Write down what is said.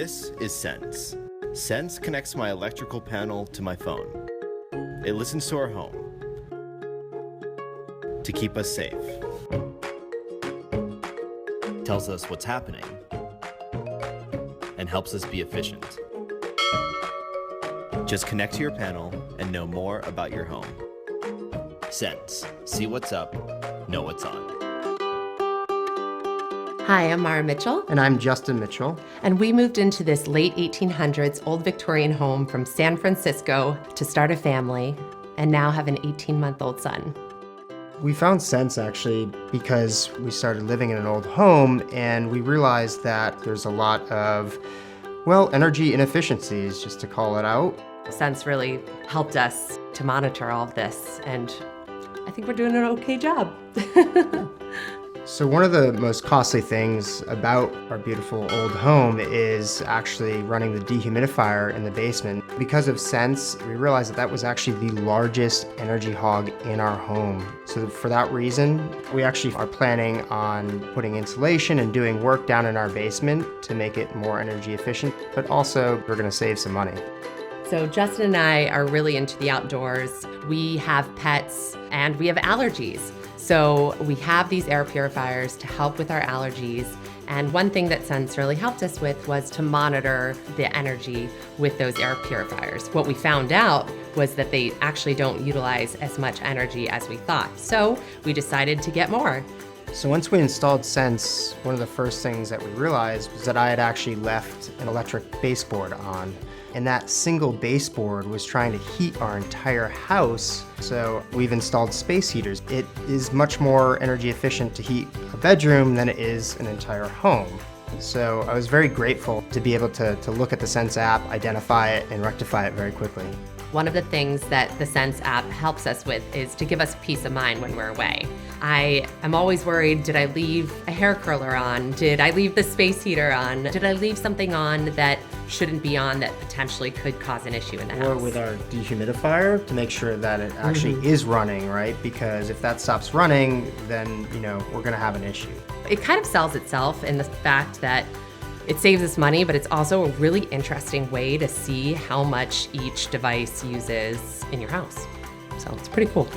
This is Sense. Sense connects my electrical panel to my phone. It listens to our home to keep us safe. Tells us what's happening and helps us be efficient. Just connect to your panel and know more about your home. Sense. See what's up, know what's on. Hi, I'm Mara Mitchell, And I'm Justin Mitchell. and we moved into this late 1800s old Victorian home from San Francisco to start a family, and now have an 18-month-old son. We found Sense actually because we started living in an old home and we realized that there's a lot of, energy inefficiencies, just to call it out. Sense really helped us to monitor all of this, and I think we're doing an okay job. So one of the most costly things about our beautiful old home is actually running the dehumidifier in the basement. Because of Sense, we realized that was actually the largest energy hog in our home. So for that reason, we actually are planning on putting insulation and doing work down in our basement to make it more energy efficient, but also we're gonna save some money. So Justin and I are really into the outdoors. We have pets and we have allergies. So we have these air purifiers to help with our allergies. And one thing that Sense really helped us with was to monitor the energy with those air purifiers. What we found out was that they actually don't utilize as much energy as we thought. So we decided to get more. So once we installed Sense, one of the first things that we realized was that I had actually left an electric baseboard on. And that single baseboard was trying to heat our entire house. So we've installed space heaters. It is much more energy efficient to heat a bedroom than it is an entire home. So I was very grateful to be able to look at the Sense app, identify it, and rectify it very quickly. One of the things that the Sense app helps us with is to give us peace of mind when we're away. I am always worried, did I leave a hair curler on? Did I leave the space heater on? Did I leave something on that shouldn't be on that potentially could cause an issue in the Or house? with our dehumidifier to make sure that it actually is running, right? Because if that stops running, then, we're gonna have an issue. It kind of sells itself in the fact that it saves us money, but it's also a really interesting way to see how much each device uses in your house. So it's pretty cool.